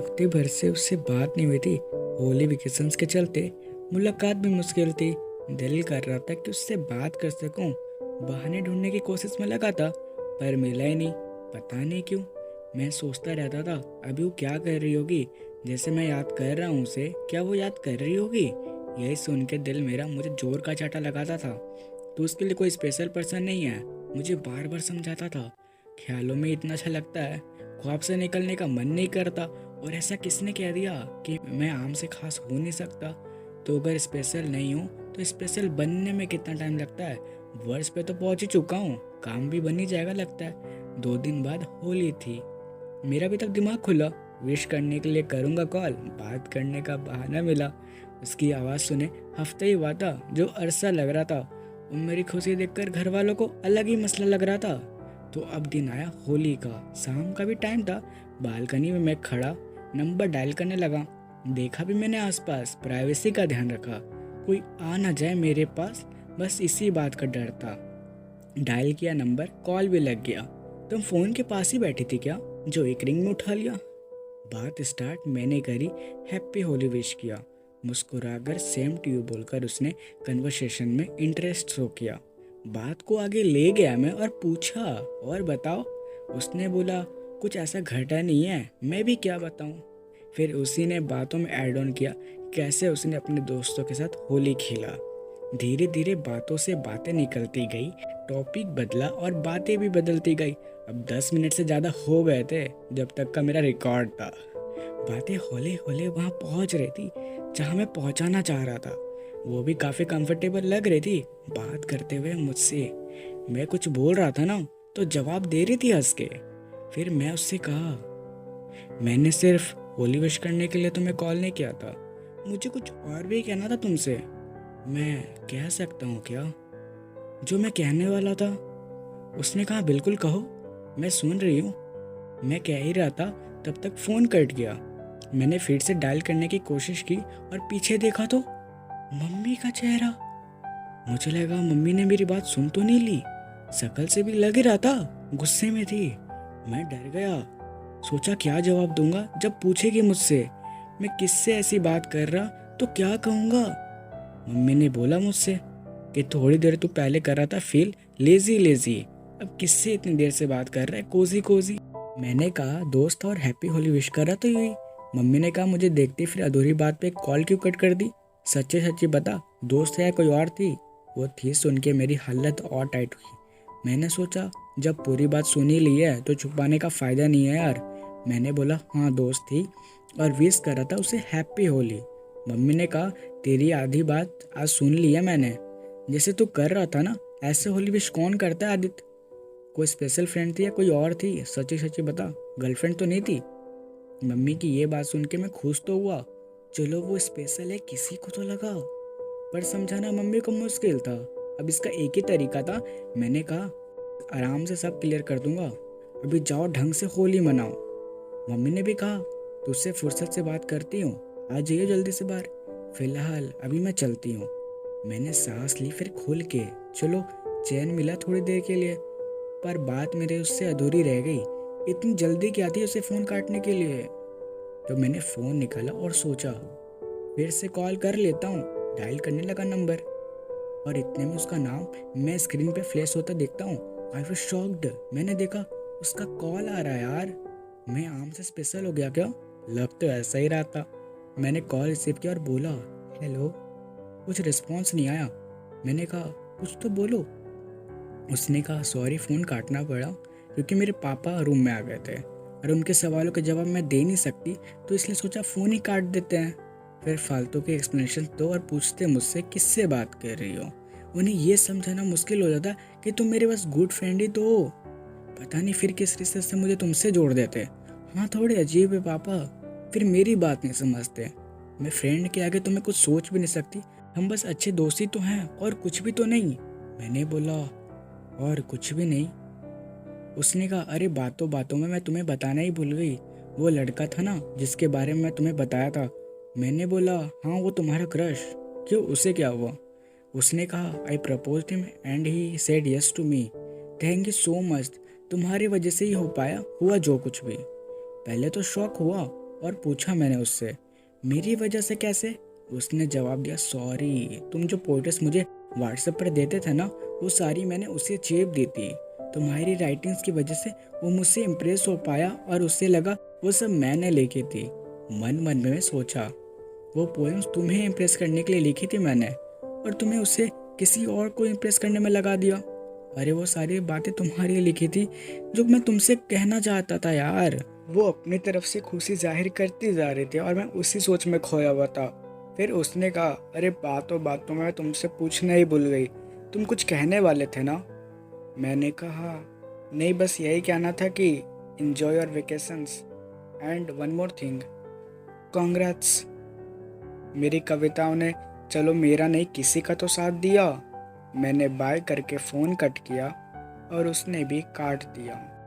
हफ्ते भर से उससे बात नहीं हुई थी। होली वेकेशंस के चलते मुलाकात भी मुश्किल थी। दिल कर रहा था कि उससे बात कर सकूं। बहाने ढूंढने की कोशिश में लगा था पर मिला ही नहीं। पता नहीं क्यों मैं सोचता रहता था अभी वो क्या कर रही होगी। जैसे मैं याद कर रहा हूँ उसे, क्या वो याद कर रही होगी। यही सुन के दिल मेरा मुझे जोर का चाटा लगाता था। तो उसके लिए कोई स्पेशल पर्सन नहीं है, मुझे बार बार समझाता था। ख्यालों में इतना अच्छा लगता है, ख्वाब से निकलने का मन नहीं करता। और ऐसा किसने कह दिया कि मैं आम से खास हो नहीं सकता। तो अगर स्पेशल नहीं हूँ तो स्पेशल बनने में कितना टाइम लगता है। वर्ष पे तो पहुँच ही चुका हूँ, काम भी बन ही जाएगा लगता है। 2 दिन बाद होली थी, मेरा भी तब दिमाग खुला। विश करने के लिए करूँगा कॉल, बात करने का बहाना मिला। उसकी आवाज़ सुने हफ्ते ही हुआ था जो अरसा लग रहा था। और मेरी खुशी देखकर घर वालों को अलग ही मसला लग रहा था। तो अब दिन आया होली का, शाम का भी टाइम था। बालकनी में मैं खड़ा नंबर डायल करने लगा। देखा भी मैंने आसपास, प्राइवेसी का ध्यान रखा, कोई आ ना जाए मेरे पास, बस इसी बात का डर था। डायल किया नंबर, कॉल भी लग गया। तुम फोन के पास ही बैठी थी क्या जो एक रिंग में उठा लिया। बात स्टार्ट मैंने करी, हैप्पी होली विश किया। मुस्कुराकर सेम टू यू बोलकर उसने कन्वर्सेशन में इंटरेस्ट शो किया। बात को आगे ले गया मैं और पूछा और बताओ। उसने बोला कुछ ऐसा घटा नहीं है, मैं भी क्या बताऊं। फिर उसी ने बातों में ऐड ऑन किया कैसे उसने अपने दोस्तों के साथ होली खेला। धीरे धीरे बातों से बातें निकलती गई, टॉपिक बदला और बातें भी बदलती गई। अब 10 मिनट से ज़्यादा हो गए थे जब तक का मेरा रिकॉर्ड था। बातें हौले हौले वहाँ पहुँच रही थी जहाँ मैं पहुँचाना चाह रहा था। वो भी काफ़ी कंफर्टेबल लग रही थी बात करते हुए मुझसे। मैं कुछ बोल रहा था ना तो जवाब दे रही थी हंस के। फिर मैं उससे कहा, मैंने सिर्फ होली विश करने के लिए तुम्हें कॉल नहीं किया था, मुझे कुछ और भी कहना था तुमसे। मैं कह सकता हूँ क्या जो मैं कहने वाला था। उसने कहा बिल्कुल कहो, मैं सुन रही हूँ। मैं कह ही रहा था तब तक फ़ोन कट गया। मैंने फिर से डायल करने की कोशिश की और पीछे देखा तो मम्मी का चेहरा। मुझे लगा मम्मी ने मेरी बात सुन तो नहीं ली, शक्ल से भी लग ही रहा था गुस्से में थी। मैं डर गया, सोचा क्या जवाब दूंगा जब पूछेगी मुझसे मैं किससे ऐसी बात कर रहा तो क्या कहूँगा। मम्मी ने बोला मुझसे कि थोड़ी देर तू पहले कर रहा था फील लेजी लेजी, अब किससे इतनी देर से बात कर रहा है कोजी कोजी। मैंने कहा दोस्त और हैप्पी होली विश कर रहा तो यही। मम्मी ने कहा मुझे देखती फिर अधूरी बात पे कॉल क्यों कट कर दी, सच्चे सच्ची बता दोस्त है या कोई और थी। वो थी सुन के मेरी हालत और टाइट हुई। मैंने सोचा जब पूरी बात सुन ही ली है तो छुपाने का फ़ायदा नहीं है यार। मैंने बोला हाँ दोस्त थी और विश कर रहा था उसे हैप्पी होली। मम्मी ने कहा तेरी आधी बात आज सुन ली है मैंने, जैसे तू कर रहा था ना ऐसे होली विश कौन करता है आदित्य। कोई स्पेशल फ्रेंड थी या कोई और थी, सच्ची सच्ची बता, गर्लफ्रेंड तो नहीं थी। मम्मी की ये बात सुन के मैं खुश तो हुआ, चलो वो स्पेशल है किसी को तो लगा। पर समझाना मम्मी को मुश्किल था। अब इसका एक ही तरीका था। मैंने कहा आराम से सब क्लियर कर दूंगा, अभी जाओ ढंग से होली मनाओ। मम्मी ने भी कहा तुझसे फुर्सत से बात करती हूँ, आ जाइए जल्दी से बाहर, फिलहाल अभी मैं चलती हूँ। मैंने सांस ली फिर खुल के, चलो चैन मिला थोड़ी देर के लिए। पर बात मेरे उससे अधूरी रह गई। इतनी जल्दी क्या थी उसे फ़ोन काटने के लिए। तो मैंने फ़ोन निकाला और सोचा फिर से कॉल कर लेता हूँ। डायल करने लगा नंबर और इतने में उसका नाम मैं स्क्रीन पे फ्लैश होता देखता हूँ। आई वाज शॉक्ड, मैंने देखा उसका कॉल आ रहा है यार। मैं आम से स्पेशल हो गया क्या, लग तो ऐसा ही रहा था। मैंने कॉल रिसीव किया और बोला हेलो। कुछ रिस्पॉन्स नहीं आया। मैंने कहा कुछ तो बोलो। उसने कहा सॉरी फ़ोन काटना पड़ा क्योंकि मेरे पापा रूम में आ गए थे और उनके सवालों के जवाब मैं दे नहीं सकती तो इसलिए सोचा फ़ोन ही काट देते हैं। फिर फालतू के एक्सप्लेनेशन दो और पूछते मुझसे किससे बात कर रही हो। उन्हें ये समझाना मुश्किल हो जाता कि तुम मेरे बस गुड फ्रेंड ही तो हो। पता नहीं फिर किस रिश्ते से मुझे तुमसे जोड़ देते। हाँ थोड़े अजीब है पापा, फिर मेरी बात नहीं समझते। मैं फ्रेंड के आगे तुम्हें कुछ सोच भी नहीं सकती, हम बस अच्छे दोस्त ही तो हैं और कुछ भी तो नहीं। मैंने बोला और कुछ भी नहीं। उसने कहा अरे बातों बातों में मैं तुम्हें बताना ही भूल गई, वो लड़का था ना जिसके बारे में मैं तुम्हें बताया था। मैंने बोला हाँ वो तुम्हारा क्रश, क्यों उसे क्या हुआ। उसने कहा I proposed him and he said yes to me, thank you so much, तुम्हारी वजह से ही हो पाया हुआ जो कुछ भी। पहले तो शॉक हुआ और पूछा मैंने उससे, मेरी वजह से कैसे? उसने जवाब दिया, सॉरी, तुम जो पोएट्स मुझे व्हाट्सएप पर देते थे ना, वो सारी मैंने उसे चेप दी थी। तुम्हारी राइटिंग्स की वजह से वो मुझसे इम्प्रेस हो पाया और उससे लगा वो सब मैंने लिखी थी। मन मन में मैं सोचा, वो पोएम्स तुम्हें इम्प्रेस करने के लिए लिखी थी मैंने, और तुम्हें उसे किसी और को इम्प्रेस करने में लगा दिया। अरे वो सारी बातें तुम्हारे लिए लिखी थी जो मैं तुमसे कहना चाहता था यार। वो अपनी तरफ से खुशी जाहिर करती जा रही थी और मैं उसी सोच में खोया हुआ था। फिर उसने कहा, अरे बातों बातों में मैं तुमसे पूछना ही भूल गई, तुम कुछ कहने वाले थे ना? मैंने कहा, नहीं, बस यही कहना था कि enjoy your vacations and one more thing, congrats। मेरी कविताओं ने चलो मेरा नहीं किसी का तो साथ दिया। मैंने बाय करके फ़ोन कट किया और उसने भी काट दिया।